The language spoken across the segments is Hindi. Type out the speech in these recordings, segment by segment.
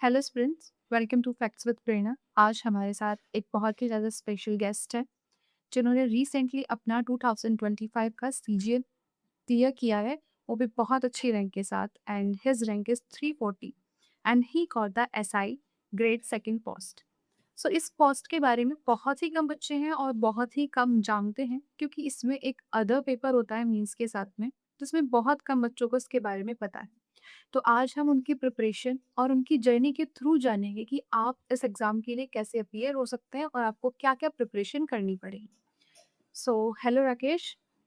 Hello students, welcome to facts with Prerna. आज हमारे साथ एक बहुत ही ज़्यादा स्पेशल गेस्ट है जिन्होंने रिसेंटली अपना 2025 का सीजीएल क्लियर किया है, वो भी बहुत अच्छी रैंक के साथ। And his rank is 340 and he got the SI grade second post. So इस पोस्ट के बारे में बहुत ही कम बच्चे हैं और बहुत ही कम जानते हैं, क्योंकि इसमें एक अदर पेपर होता है मीन्स के साथ में, जिसमें बहुत कम बच्चों को इसके बारे में पता है। तो आज हम उनकी प्रिपरेशन और उनकी जर्नी के थ्रू जानेंगे कि आप इस एग्ज़ाम के लिए कैसे अपीयर हो सकते हैं और आपको क्या-क्या प्रिपरेशन करनी पड़ेगी। So hello Rakesh,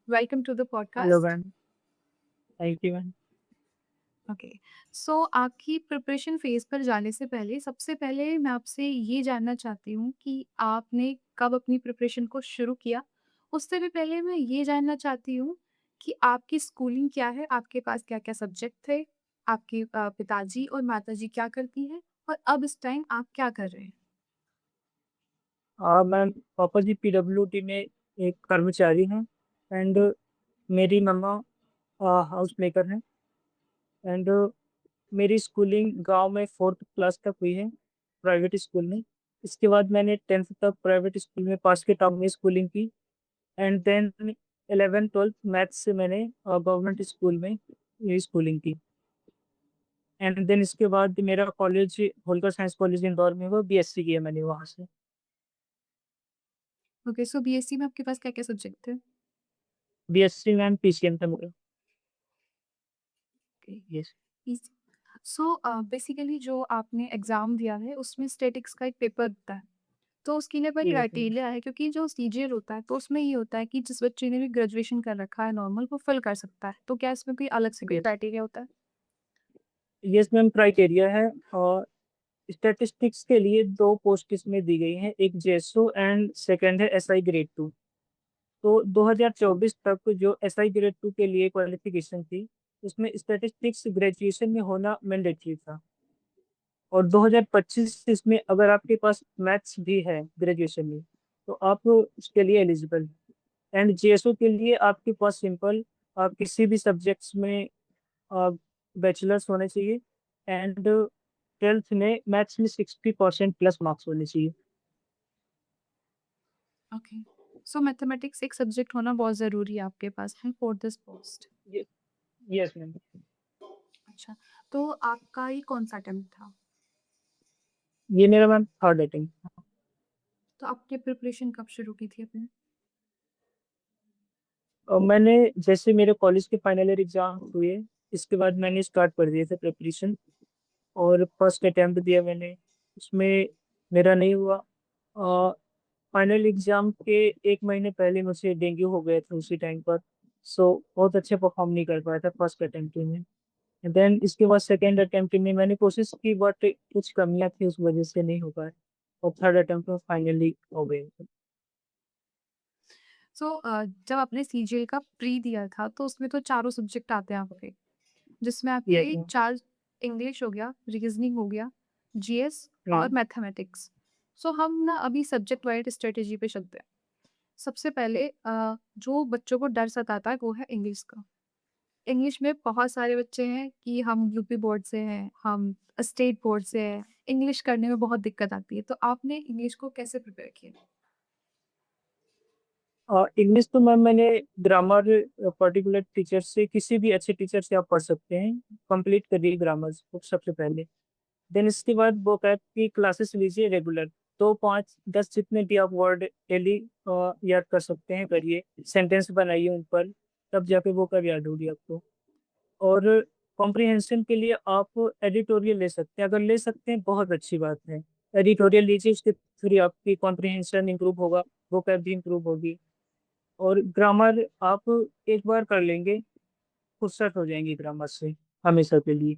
welcome to the hello podcast. Ma'am. Thank you ma'am. Okay, so आपकी प्रिपरेशन फ़ेज़ पर जाने से पहले सबसे पहले मैं आपसे ये जानना चाहती हूँ कि आपने कब अपनी प्रिपरेशन को शुरू किया? उससे भी पहले मैं ये जानना चाहती हूँ कि आपकी स्कूलिंग क्या है? आपके पास क्या-क्या सब्जेक्ट थे? आपके पिताजी और माताजी क्या करती हैं? और अब इस टाइम आप क्या कर रहे हैं? मैम, पापा जी पीडब्ल्यूडी में एक कर्मचारी हैं एंड मेरी मम्मा हाउस मेकर हैं एंड मेरी स्कूलिंग गांव में 4th क्लास तक हुई है, प्राइवेट स्कूल में। इसके बाद मैंने 10th तक प्राइवेट स्कूल में पास के टाउन में स्कूलिंग की and then 11th 12th maths से मैंने गवर्नमेंट स्कूल में ये स्कूलिंग की एंड देन इसके बाद मेरा college Holkar science college Indore में हुआ, बीएससी किया मैंने वहाँ से। ओके, सो बीएससी में आपके पास क्या-क्या सब्जेक्ट थे? बीएससी मैम पीसीएम था मेरा। Okay, yes. Is so basically जो आपने एग्ज़ाम दिया है उसमें स्टैटिक्स का एक पेपर होता है। तो उसके लिए कोई यस मैम। क्राइटेरिया है? क्योंकि जो सीजीएल होता है तो उसमें ये होता है कि जिस बच्चे ने भी ग्रेजुएशन कर रखा है नॉर्मल, वो फिल कर सकता है। तो क्या इसमें कोई अलग से कोई यस। क्राइटेरिया होता है? यस मैम, क्राइटेरिया है। और स्टैटिस्टिक्स के लिए दो पोस्ट इसमें दी गई हैं, एक जेएसओ एंड सेकंड है एसआई ग्रेड 2। तो 2024 तक जो एसआई ग्रेड 2 के लिए क्वालिफिकेशन थी, उसमें स्टैटिस्टिक्स ग्रेजुएशन में होना मैंडेटरी था। और 2025 इसमें अगर आपके पास मैथ्स भी है ग्रेजुएशन में, तो आप उसके लिए एलिजिबल। एंड जेएसओ के लिए आपके पास सिंपल आप किसी भी सब्जेक्ट्स में बैचलर्स होने चाहिए एंड 12th में मैथ्स में 60% प्लस मार्क्स होने चाहिए। ओके। सो मैथमेटिक्स एक सब्जेक्ट होना बहुत ज़रूरी है आपके पास में फॉर दिस पोस्ट। ये यस मैम। अच्छा, तो आपका ये कौन-सा अटेम्प्ट था? ये मेरा मैम थर्ड अटेम्प्ट। तो आपने प्रिपरेशन कब शुरू की थी अपनी? और मैंने जैसे मेरे कॉलेज के फाइनल ईयर एग्जाम हुए, इसके बाद मैंने स्टार्ट कर दिए थे प्रिपरेशन। और फर्स्ट अटेम्प्ट दिया मैंने, उसमें मेरा नहीं हुआ। फाइनल एग्जाम के एक महीने पहले मुझे डेंगू हो गया था उसी टाइम पर। सो बहुत अच्छे परफॉर्म नहीं कर पाया था फर्स्ट अटेम्प्ट में। देन इसके बाद सेकेंड अटेम्प्ट में मैंने कोशिश की, बट कुछ कमियां थी उस वजह से नहीं हो पाया। और थर्ड अटेम्प्ट में फाइनली हो गए। सो जब आपने सीजीएल का प्री दिया था तो उसमें तो चारों सब्जेक्ट आते हैं आपके, जिसमें यस आपके मैम। 4 इंग्लिश हो गया, रीज़निंग हो गया, जीएस और हाँ। मैथमेटिक्स। सो हम ना अभी सब्जेक्ट वाइज़ स्ट्रैटेजी पे चलते हैं। सबसे पहले जो बच्चों को डर सताता है वो है इंग्लिश का। इंग्लिश में बहुत सारे बच्चे हैं कि हम यूपी बोर्ड से हैं, हम स्टेट बोर्ड से हैं, इंग्लिश करने में बहुत दिक्कत आती है। तो आपने इंग्लिश को कैसे प्रिपेयर किया? इंग्लिश तो मैम मैंने ग्रामर पर्टिकुलर टीचर से, किसी भी अच्छे टीचर से आप पढ़ सकते हैं। कंप्लीट करिए ग्रामर बुक सबसे पहले। देन इसके बाद वो कैप की क्लासेस लीजिए रेगुलर। तो 5 10 जितने भी आप वर्ड डेली याद कर सकते हैं करिए, सेंटेंस बनाइए उन पर। तब जाके वो कब याद होगी आपको। और कॉम्प्रिहेंशन के लिए आप एडिटोरियल ले सकते हैं, अगर ले सकते हैं बहुत अच्छी बात है। एडिटोरियल लीजिए, इसके थ्रू आपकी कॉम्प्रिहेंशन इंप्रूव होगा, वो कैप भी इंप्रूव होगी। और ग्रामर आप एक बार कर लेंगे, फुर्सत हो जाएंगी ग्रामर से हमेशा के लिए।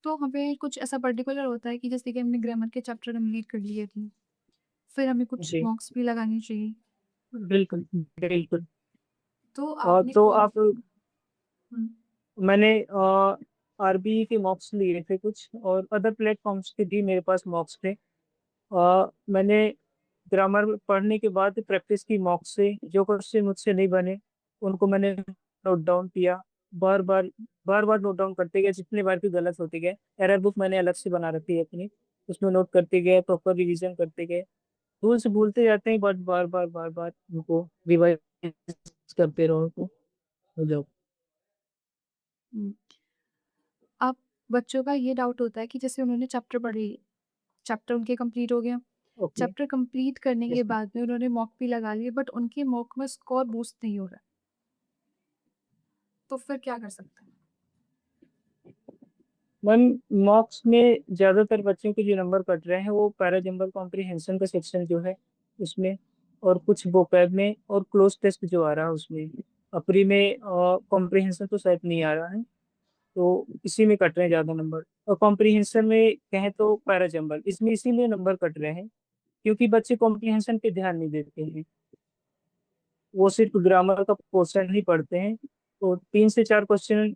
तो हमें कुछ ऐसा पर्टिकुलर होता है कि जैसे कि हमने ग्रामर के चैप्टर कंप्लीट कर लिए थे, फिर हमें कुछ जी मॉक्स भी लगाने चाहिए। बिल्कुल बिल्कुल। तो और आपने तो कौन आप हुँ। मैंने आरबी के मॉक्स लिए थे कुछ, और अदर प्लेटफॉर्म्स के भी मेरे पास मॉक्स थे। मैंने ग्रामर पढ़ने के बाद प्रैक्टिस की मॉक्स से, जो क्वेश्चन मुझसे नहीं बने उनको मैंने नोट डाउन किया। बार-बार बार-बार नोट डाउन करते गए, जितनी बार भी गलत होते गए। एरर बुक मैंने अलग से बना रखी है अपनी, उसमें नोट करते गए, प्रॉपर रिवीजन करते गए। रूल्स भूलते जाते हैं बट बार-बार बार-बार उनको रिवाइज करते रहो तो हो जाओ। हुँ। अब बच्चों का ये डाउट होता है कि जैसे उन्होंने चैप्टर पढ़ लिए, चैप्टर उनके कंप्लीट हो गया। ओके, चैप्टर कंप्लीट करने के यस मैम। बाद में उन्होंने मॉक भी लगा लिए बट उनके मॉक में स्कोर बूस्ट नहीं हो रहा है, तो फिर क्या कर सकते हैं? मैम, मार्क्स में ज़्यादातर बच्चों के जो नंबर कट रहे हैं वो पैराजम्बल कॉम्प्रिहेंशन का सेक्शन जो है उसमें, और कुछ वोकैब में, और क्लोज टेस्ट जो आ रहा है उसमें। अपरी में कॉम्प्रिहेंशन तो शायद नहीं आ रहा है, तो इसी में कट रहे हैं ज़्यादा नंबर। और कॉम्प्रिहेंशन में कहें तो पैराजम्बल, इसमें इसीलिए नंबर कट रहे हैं क्योंकि बच्चे कॉम्प्रिहेंशन पे ध्यान नहीं देते हैं, वो सिर्फ ग्रामर का पोर्शन ही पढ़ते हैं। तो 3 से 4 क्वेश्चन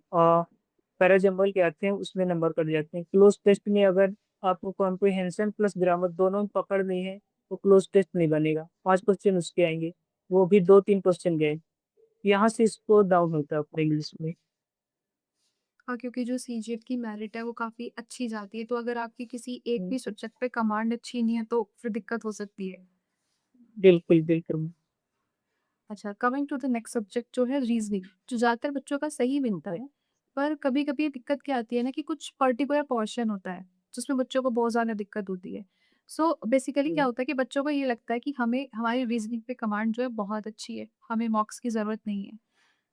पैराजम्बल के आते हैं, उसमें नंबर कट जाते हैं। क्लोज टेस्ट में अगर आपको कॉम्प्रिहेंशन प्लस ग्रामर दोनों में पकड़ नहीं है तो क्लोज टेस्ट नहीं बनेगा, 5 क्वेश्चन उसके आएंगे, वो भी 2-3 क्वेश्चन गए। यहाँ से स्कोर डाउन होता है अपने इंग्लिश में। हाँ, क्योंकि जो सीजीएट की मेरिट है वो काफ़ी अच्छी जाती है, तो अगर आपकी किसी एक हम्म, भी सब्जेक्ट पे कमांड अच्छी नहीं है तो फिर दिक्कत हो सकती है। बिल्कुल बिल्कुल। अच्छा, coming to the next subject जो है रीज़निंग, जो ज़्यादातर बच्चों का सही बनता है, पर कभी-कभी दिक्कत क्या आती है ना कि कुछ पर्टिकुलर पोर्शन होता है, जिसमें बच्चों को बहुत ज़्यादा दिक्कत होती है। सो बेसिकली क्या हम्म, होता है कि बच्चों को ये लगता है कि हमें हमारी रीज़निंग पे कमांड जो है बहुत अच्छी है, हमें मॉक्स की ज़रूरत नहीं है।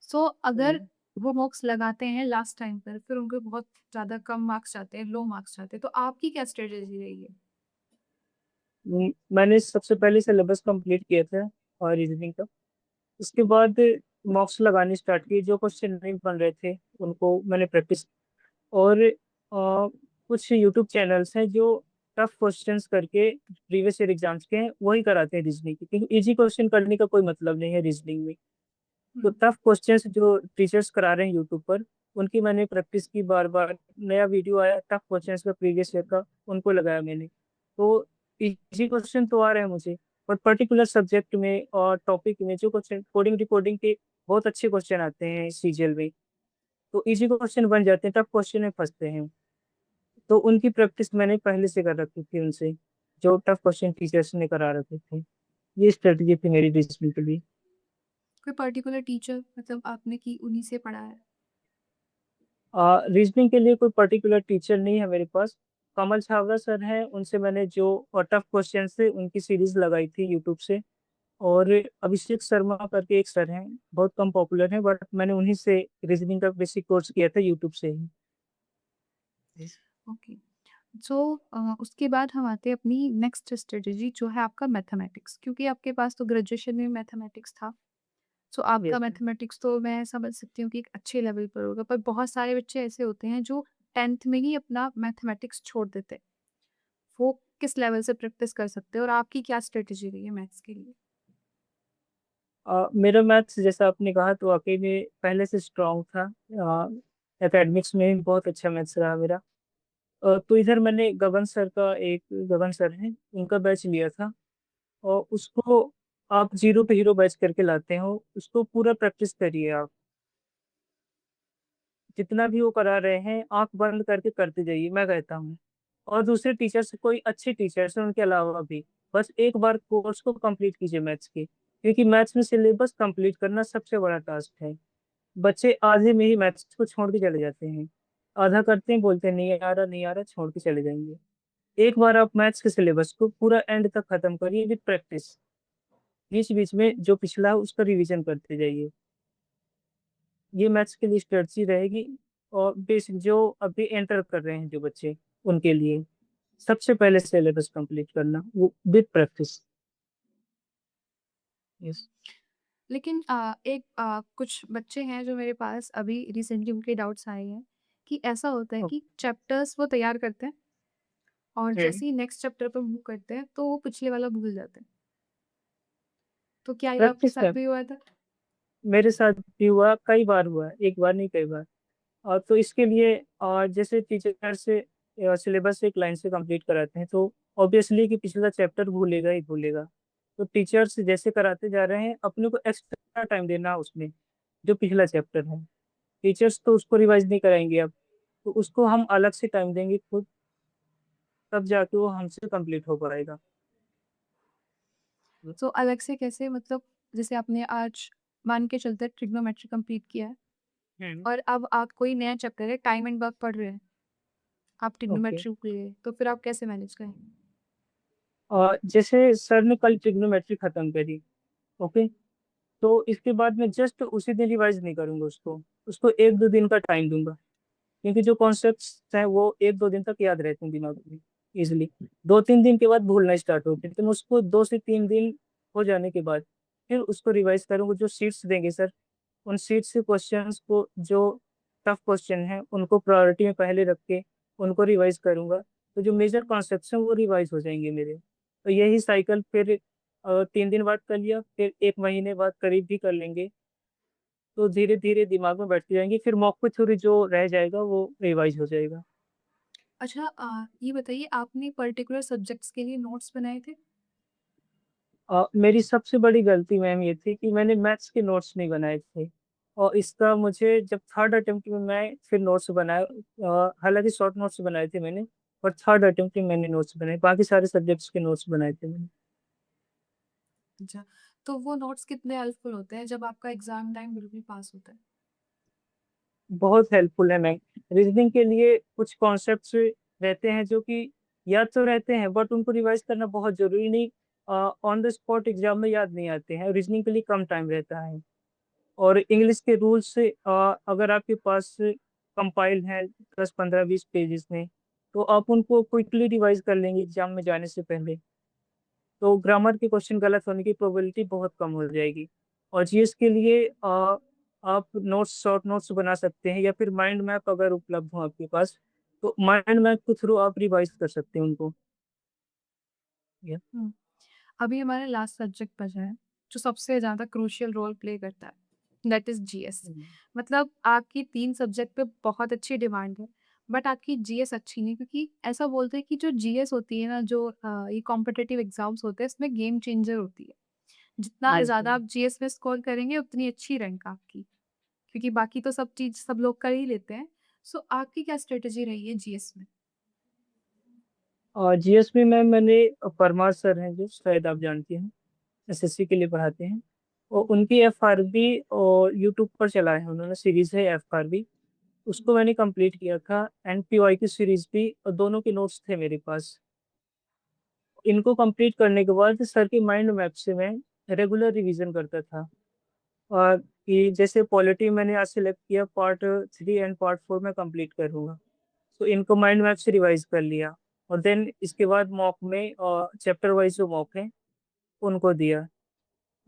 सो अगर हम्म। वो मॉक्स लगाते हैं लास्ट टाइम पर, फिर उनको बहुत ज़्यादा कम मार्क्स आते हैं, लो मार्क्स आते हैं, तो आपकी क्या स्ट्रेटजी रही है? मैंने सबसे पहले सिलेबस कंप्लीट किया था और रीजनिंग का। उसके बाद मॉक्स लगाने स्टार्ट किए, जो क्वेश्चन नहीं बन रहे थे उनको मैंने प्रैक्टिस। और कुछ यूट्यूब चैनल्स हैं जो टफ क्वेश्चंस करके प्रीवियस ईयर एग्जाम्स के हैं वही कराते हैं रीजनिंग की, क्योंकि इजी क्वेश्चन करने का कोई मतलब नहीं है रीजनिंग में। तो हुँ। टफ क्वेश्चंस जो टीचर्स करा रहे हैं यूट्यूब पर, उनकी मैंने प्रैक्टिस की बार बार। नया वीडियो आया टफ क्वेश्चंस का प्रीवियस ईयर का, उनको लगाया मैंने। तो इजी क्वेश्चन तो आ रहे हैं मुझे, पर पर्टिकुलर सब्जेक्ट में और टॉपिक में जो क्वेश्चन कोडिंग रिकॉर्डिंग के बहुत अच्छे क्वेश्चन आते हैं सीजीएल में, तो इजी क्वेश्चन बन जाते हैं, टफ क्वेश्चन में फंसते हैं। तो उनकी प्रैक्टिस मैंने पहले से कर रखी थी उनसे, जो टफ क्वेश्चन टीचर्स ने करा रखे थे। ये स्ट्रेटजी थी मेरी रीजनिंग के लिए। कोई पर्टिकुलर टीचर मतलब आपने कि उन्हीं से पढ़ा है? रीजनिंग के लिए कोई पर्टिकुलर टीचर नहीं है मेरे पास। कमल छावरा सर हैं, उनसे मैंने जो टफ क्वेश्चन थे उनकी सीरीज लगाई थी यूट्यूब से। और अभिषेक शर्मा करके एक सर हैं, बहुत कम पॉपुलर हैं, बट मैंने उन्हीं से रीजनिंग का बेसिक कोर्स किया था यूट्यूब से ही। ओके। सो उसके बाद हम आते हैं अपनी नेक्स्ट स्ट्रेटजी जो है आपका मैथमेटिक्स, क्योंकि आपके पास तो ग्रेजुएशन में मैथमेटिक्स था। सो आपका यस। मैथमेटिक्स तो मैं समझ सकती हूँ कि एक अच्छे लेवल पर होगा, पर बहुत सारे बच्चे ऐसे होते हैं जो 10th में ही अपना मैथमेटिक्स छोड़ देते हैं। वो किस लेवल से प्रैक्टिस कर सकते हैं और आपकी क्या स्ट्रेटजी रही है मैथ्स के लिए? मेरा मैथ्स जैसा आपने कहा तो वाकई में पहले से स्ट्रांग था। एकेडमिक्स में भी बहुत अच्छा मैथ्स रहा मेरा। तो इधर मैंने गगन सर का, एक गगन सर हैं, उनका बैच लिया था। और उसको आप जीरो पे हीरो बैच करके लाते हो, उसको पूरा प्रैक्टिस करिए आप। जितना भी वो करा रहे हैं आंख बंद करके करते जाइए, मैं कहता हूँ। और दूसरे टीचर्स, कोई अच्छे टीचर्स हैं उनके अलावा भी, बस एक बार कोर्स को कंप्लीट कीजिए मैथ्स के, क्योंकि मैथ्स में सिलेबस कंप्लीट करना सबसे बड़ा टास्क है। बच्चे आधे में ही मैथ्स को छोड़ के चले जाते हैं, आधा करते हैं, बोलते हैं नहीं आ रहा नहीं आ रहा, छोड़ के चले जाएंगे। एक बार आप मैथ्स के सिलेबस को पूरा एंड तक खत्म करिए विद प्रैक्टिस। बीच बीच में जो पिछला है उसका रिवीजन करते जाइए। ये मैथ्स के लिए स्ट्रेटजी रहेगी। और बेसिक जो अभी एंटर कर रहे हैं जो बच्चे, उनके लिए सबसे पहले सिलेबस कंप्लीट करना, वो विद प्रैक्टिस। यस। लेकिन कुछ बच्चे हैं जो मेरे पास अभी रिसेंटली उनके डाउट्स आए हैं कि ऐसा होता है कि चैप्टर्स वो तैयार करते हैं और जैसे ही नेक्स्ट चैप्टर पर मूव करते हैं तो वो पिछले वाला भूल जाते हैं। तो क्या ये आपके प्रैक्टिस साथ है। भी हुआ था? मेरे साथ भी हुआ, कई बार हुआ, एक बार नहीं कई बार। और तो इसके लिए और जैसे टीचर से सिलेबस एक लाइन से कंप्लीट कराते हैं तो ऑब्वियसली कि पिछला चैप्टर भूलेगा ही भूलेगा। तो टीचर्स जैसे कराते जा रहे हैं, अपने को एक्स्ट्रा टाइम देना उसमें, जो पिछला चैप्टर है, टीचर्स तो उसको रिवाइज नहीं कराएंगे अब, तो उसको हम अलग से टाइम देंगे खुद, तब जाके वो हमसे कंप्लीट हो पाएगा। तो अलग से कैसे, मतलब जैसे आपने आज मान के चलते ट्रिग्नोमेट्री कंप्लीट किया है हम्म। और अब आप कोई नया चैप्टर है, टाइम एंड वर्क पढ़ रहे हैं, आप ओके। ट्रिग्नोमेट्री के लिए, तो फिर आप कैसे मैनेज करेंगे? जैसे सर ने कल ट्रिग्नोमेट्री खत्म करी, ओके, तो इसके बाद मैं जस्ट उसी दिन रिवाइज नहीं करूंगा उसको, उसको 1-2 दिन का टाइम दूंगा, क्योंकि जो कॉन्सेप्ट्स हैं वो 1-2 दिन तक याद रहते हैं दिमाग में इजिली। 2-3 दिन के बाद भूलना स्टार्ट होते हैं, तो मैं उसको 2 से 3 दिन हो जाने के बाद फिर उसको रिवाइज करूंगा। जो शीट्स देंगे सर, उन शीट्स से क्वेश्चंस को, जो टफ क्वेश्चन हैं उनको प्रायोरिटी में पहले रख के उनको रिवाइज करूंगा, तो जो मेजर कॉन्सेप्ट्स हैं वो रिवाइज हो जाएंगे मेरे। तो यही साइकिल फिर 3 दिन बाद कर लिया, फिर 1 महीने बाद करीब भी कर लेंगे, तो धीरे धीरे दिमाग में बैठती जाएंगी, फिर मॉक थ्योरी जो रह जाएगा वो रिवाइज हो जाएगा। अच्छा, ये बताइए, आपने पर्टिकुलर सब्जेक्ट्स के लिए नोट्स बनाए थे? मेरी सबसे बड़ी गलती मैम ये थी कि मैंने मैथ्स के नोट्स नहीं बनाए थे, और इसका मुझे जब थर्ड अटेम्प्ट में मैं फिर नोट्स बनाया, हालांकि शॉर्ट नोट्स बनाए थे मैंने, पर थर्ड अटेम्प्ट में मैंने नोट्स बनाए, बाकी सारे सब्जेक्ट्स के नोट्स बनाए थे मैंने। अच्छा, तो वो नोट्स कितने हेल्पफुल होते हैं जब आपका एग्जाम टाइम बिल्कुल पास होता है? बहुत हेल्पफुल है मैम। रीजनिंग के लिए कुछ कॉन्सेप्ट्स रहते हैं जो कि याद तो रहते हैं, बट उनको रिवाइज करना बहुत जरूरी नहीं, ऑन द स्पॉट एग्जाम में याद नहीं आते हैं, रीजनिंग के लिए कम टाइम रहता है। और इंग्लिश के रूल्स से अगर आपके पास कंपाइल है 10-15-20 पेजेस में, तो आप उनको क्विकली रिवाइज कर लेंगे एग्जाम में जाने से पहले, तो ग्रामर के क्वेश्चन गलत होने की प्रोबेबिलिटी बहुत कम हो जाएगी। और जीएस के लिए आप नोट्स, शॉर्ट नोट्स बना सकते हैं, या फिर माइंड मैप अगर उपलब्ध हो आपके पास, तो माइंड मैप के थ्रू आप रिवाइज कर सकते हैं उनको। या हम्म, अभी हमारा लास्ट सब्जेक्ट बचा है जो सबसे ज़्यादा क्रूशियल रोल प्ले करता है, दैट इज़ जीएस। मतलब आपकी 3 सब्जेक्ट पे बहुत अच्छी डिमांड है, बट आपकी जीएस अच्छी नहीं, क्योंकि ऐसा बोलते हैं कि जो जीएस होती है ना, जो ये कॉम्पिटिटिव एग्जाम्स होते हैं, इसमें गेम चेंजर होती है। जितना ज़्यादा बिल्कुल। आप जीएस में स्कोर करेंगे उतनी अच्छी रैंक आपकी, क्योंकि बाकी तो सब चीज़ सब लोग कर ही लेते हैं। सो आपकी क्या स्ट्रेटजी रही है जीएस में? और जीएस में मैम मैंने परमार सर हैं जो शायद आप जानती हैं, एसएससी के लिए पढ़ाते हैं, और उनकी एफआरबी और यूट्यूब पर चला है उन्होंने, सीरीज है एफआरबी, उसको मैंने कंप्लीट किया था, एंड पीवाई की सीरीज भी, और दोनों के नोट्स थे मेरे पास। इनको कंप्लीट करने के बाद सर की माइंड मैप से मैं रेगुलर रिवीजन करता था। और कि जैसे पॉलिटी मैंने आज सेलेक्ट किया, पार्ट 3 एंड पार्ट 4 में कंप्लीट करूँगा, तो इनको माइंड मैप से रिवाइज कर लिया, और देन इसके बाद मॉक में चैप्टर वाइज जो मॉक है उनको दिया,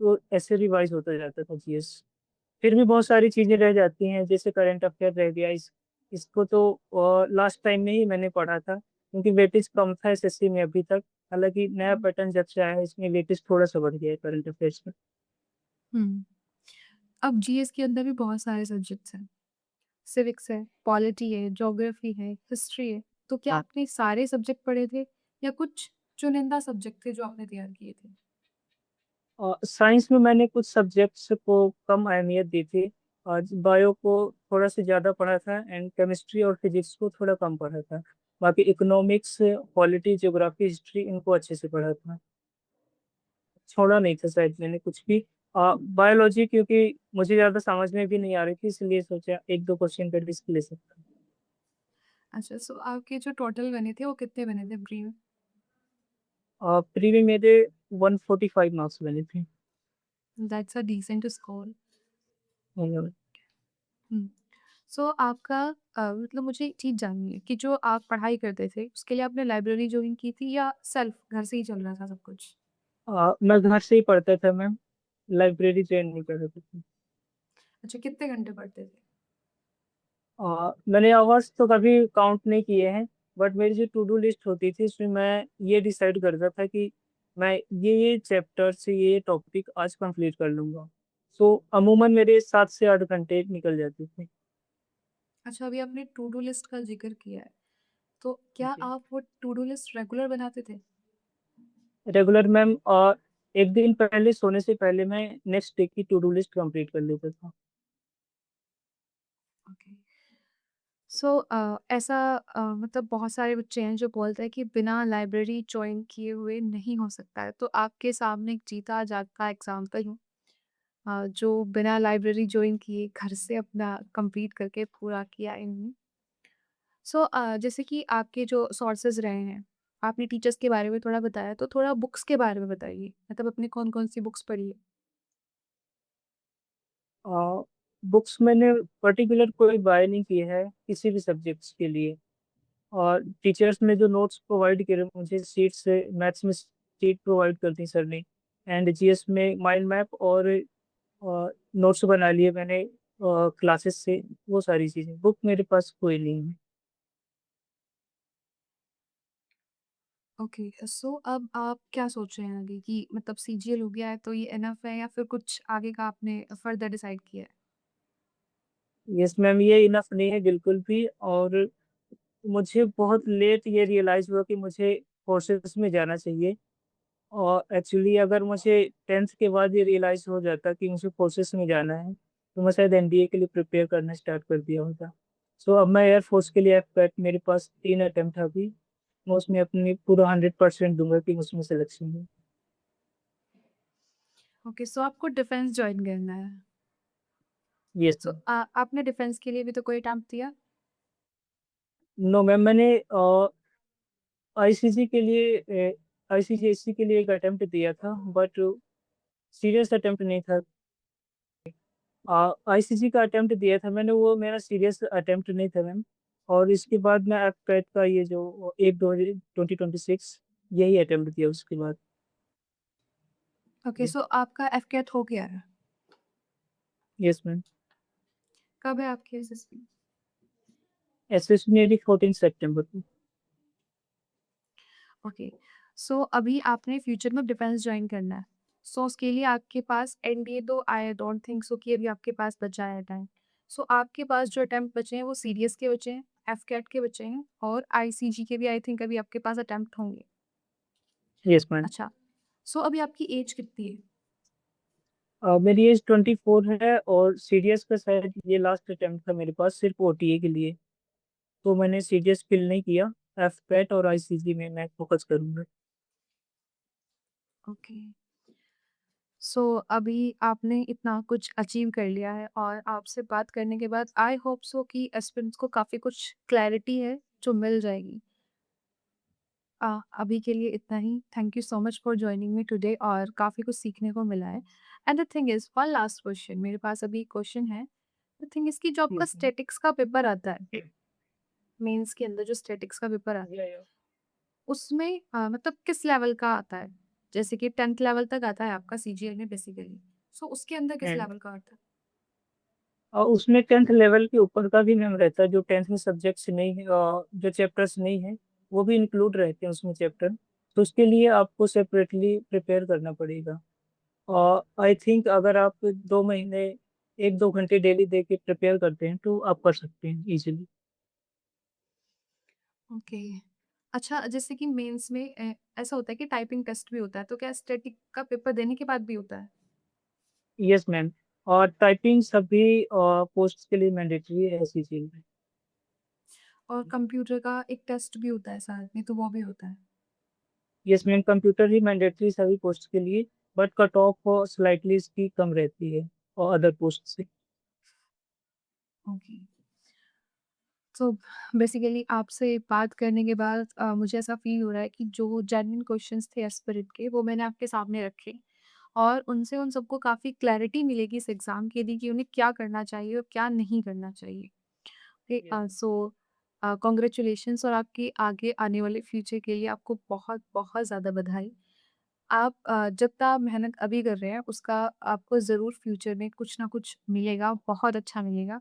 तो ऐसे रिवाइज होता जाता था जीएस। फिर भी बहुत सारी चीज़ें रह जाती हैं, जैसे करंट अफेयर रह गया, इसको तो लास्ट टाइम में ही मैंने पढ़ा था, क्योंकि वेटेज कम था एसएससी में अभी तक, हालांकि नया पैटर्न जब से आया है इसमें वेटेज थोड़ा सा बढ़ गया है करंट अफेयर्स में। हम्म, अब जीएस के अंदर भी बहुत सारे सब्जेक्ट्स हैं, सिविक्स है, पॉलिटी है, ज्योग्राफी है, हिस्ट्री है। तो क्या आपने सारे सब्जेक्ट पढ़े थे या कुछ चुनिंदा सब्जेक्ट थे जो आपने तैयार किए थे? साइंस में मैंने कुछ सब्जेक्ट्स को कम अहमियत दी थी, और बायो को थोड़ा सा ज़्यादा पढ़ा था, एंड केमिस्ट्री और फिजिक्स को थोड़ा कम पढ़ा था। बाकी इकोनॉमिक्स, पॉलिटी, ज्योग्राफी, हिस्ट्री इनको अच्छे से पढ़ा था, छोड़ा नहीं था शायद मैंने कुछ भी। बायोलॉजी क्योंकि मुझे ज़्यादा समझ में भी नहीं आ रही थी, इसलिए सोचा 1-2 क्वेश्चन का रिस्क ले सकता अच्छा, सो आपके जो टोटल बने थे वो कितने बने थे प्री में? हूँ। प्री में मेरे 145 मार्क्स बने थे। That's a decent score. Hmm. Hmm, so आपका मतलब मुझे एक चीज़ जाननी है कि जो आप पढ़ाई करते थे उसके लिए आपने लाइब्रेरी ज्वाइन की थी या सेल्फ घर से ही चल रहा था सब कुछ? मैं घर से ही पढ़ता था मैम, लाइब्रेरी ज्वाइन नहीं कर रहा था। अच्छा, कितने घंटे पढ़ते थे? मैंने आवर्स तो कभी काउंट नहीं किए हैं, बट मेरी जो टू डू लिस्ट होती थी उसमें मैं ये डिसाइड करता था कि मैं ये चैप्टर से ये टॉपिक आज कंप्लीट कर लूंगा, सो अमूमन मेरे 7 से 8 घंटे निकल जाते थे। अच्छा, अभी आपने टू डू लिस्ट का जिक्र किया है, तो क्या जी। आप वो टू डू लिस्ट रेगुलर बनाते थे? रेगुलर मैम, एक दिन पहले सोने से पहले मैं नेक्स्ट डे की टू डू लिस्ट कंप्लीट कर लेता था। ओके। सो ऐसा मतलब बहुत सारे बच्चे हैं जो बोलते हैं कि बिना लाइब्रेरी जॉइन किए हुए नहीं हो सकता है। तो आपके सामने एक जीता जागता एग्ज़ाम्पल हूँ, जो बिना लाइब्रेरी जॉइन किए घर से अपना कंप्लीट करके पूरा किया इन्होंने। सो जैसे कि आपके जो सोर्सेज़ रहे हैं, आपने टीचर्स के बारे में थोड़ा बताया, तो थोड़ा बुक्स के बारे में बताइए। मतलब आपने कौन-कौन सी बुक्स पढ़ी है? अ, बुक्स मैंने पर्टिकुलर कोई बाय नहीं की है किसी भी सब्जेक्ट्स के लिए। और टीचर्स ने जो नोट्स प्रोवाइड करे मुझे शीट्स से मैथ्स में शीट प्रोवाइड कर दी सर ने, एंड जीएस में माइंड मैप और नोट्स बना लिए मैंने क्लासेस से। वो सारी चीज़ें बुक मेरे पास कोई नहीं है। ओके, सो अब आप क्या सोच रहे हैं आगे कि मतलब सीजीएल हो गया है तो ये इनफ है या फिर कुछ आगे का आपने फर्दर डिसाइड किया है? यस मैम, ये इनफ नहीं है बिल्कुल भी। और मुझे बहुत लेट ये रियलाइज़ हुआ कि मुझे कोर्सेज में जाना चाहिए। और एक्चुअली अगर मुझे 10th के बाद ये रियलाइज़ हो जाता कि मुझे फोर्सेस में जाना है, तो मैं शायद एनडीए के लिए प्रिपेयर करना स्टार्ट कर दिया होता। सो अब मैं एयर फोर्स के लिए एफपैट मेरे पास 3 अटेम्प्ट है अभी। मैं उसमें अपनी पूरा 100% दूँगा कि उसमें सिलेक्शन हो। ओके, सो आपको डिफेंस जॉइन करना है। Yes so ma'am. आपने डिफेंस के लिए भी तो कोई अटेम्प्ट दिया? नो मैम, मैंने आईसीसी के लिए आईसीसीएससी के लिए एक अटेम्प्ट दिया था, बट सीरियस अटेम्प्ट नहीं था। आईसीसी का अटेम्प्ट दिया था मैंने, वो मेरा सीरियस अटेम्प्ट नहीं था मैम। और इसके बाद मैं एफपैट का ये जो 1/2/2026 यही अटेम्प्ट दिया उसके बाद। ओके, सो आपका एफकेट हो गया है। Yes ma'am. कब है आपकी एसएसबी? एसएससी मेरी 14 सितंबर को। ओके, सो अभी आपने फ्यूचर में डिफेंस जॉइन करना है। सो उसके लिए आपके पास एनडीए तो आई डोंट थिंक सो कि अभी आपके पास बचा है टाइम। सो आपके पास जो अटेम्प्ट बचे हैं वो सीडीएस के बचे हैं, एफकेट के बचे हैं और आईसीजी के भी आई थिंक अभी आपके पास अटेम्प्ट होंगे। Yes ma'am. अच्छा, सो अभी आपकी एज कितनी है? मेरी एज 24 है और सीडीएस का शायद ये लास्ट अटेम्प्ट था मेरे पास सिर्फ ओटीए के लिए। तो मैंने सीडीएस फिल नहीं किया। एफपैट और आईसीसी में मैं फोकस करूंगा। ओके, सो अभी आपने इतना कुछ अचीव कर लिया है और आपसे बात करने के बाद आई होप सो कि एस्पिरेंट्स को काफ़ी कुछ क्लैरिटी है जो मिल जाएगी। अभी के लिए इतना ही। Thank you so much for joining me today और काफ़ी कुछ सीखने को मिला है। And the thing is one last question मेरे पास अभी क्वेश्चन है। द थिंग इज़ कि जो आपका यस मैम। स्टैटिक्स का पेपर आता है, मेंस के अंदर जो स्टैटिक्स का पेपर आता है, या उसमें मतलब किस लेवल का आता है? जैसे कि 10th लेवल तक आता है आपका सीजीएल में बेसिकली। सो उसके अंदर किस एंड लेवल का आता है? और उसमें 10th लेवल के ऊपर का भी मैम रहता है, जो 10th में सब्जेक्ट्स नहीं है, जो चैप्टर्स नहीं है वो भी इंक्लूड रहते हैं उसमें चैप्टर। तो उसके लिए आपको सेपरेटली प्रिपेयर करना पड़ेगा। और आई थिंक अगर आप 2 महीने 1-2 घंटे डेली दे के प्रिपेयर करते हैं तो आप कर सकते हैं इजीली। ओके। अच्छा, जैसे कि मेंस में ऐसा होता है कि टाइपिंग टेस्ट भी होता है, तो क्या स्टैटिक का पेपर देने के बाद भी होता है? Yes ma'am. और टाइपिंग सभी पोस्ट के लिए मैंडेटरी है ऐसी चीज़ में। और कंप्यूटर का एक टेस्ट भी होता है साथ में, तो वो भी होता है? यस मैम, कंप्यूटर ही मैंडेटरी सभी पोस्ट के लिए, बट कट ऑफ स्लाइटली इसकी कम रहती है और अदर पोस्ट से। ओके। तो बेसिकली आपसे बात करने के बाद मुझे ऐसा फ़ील हो रहा है कि जो जेन्युइन क्वेश्चंस थे एस्पिरेंट के, वो मैंने आपके सामने रखे और उनसे उन सबको काफ़ी क्लैरिटी मिलेगी इस एग्ज़ाम के लिए कि उन्हें क्या करना चाहिए और क्या नहीं करना चाहिए। ओके, यस सो कांग्रेचुलेशंस और आपके आगे आने वाले फ्यूचर के लिए आपको बहुत-बहुत ज़्यादा बधाई। आप जितना मेहनत अभी कर रहे हैं, उसका आपको ज़रूर फ्यूचर में कुछ ना कुछ मिलेगा, बहुत अच्छा मिलेगा।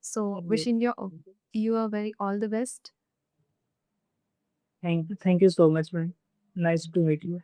So ma'am. Wishing you a very all the best. Thank you so much ma'am. Nice to meet you.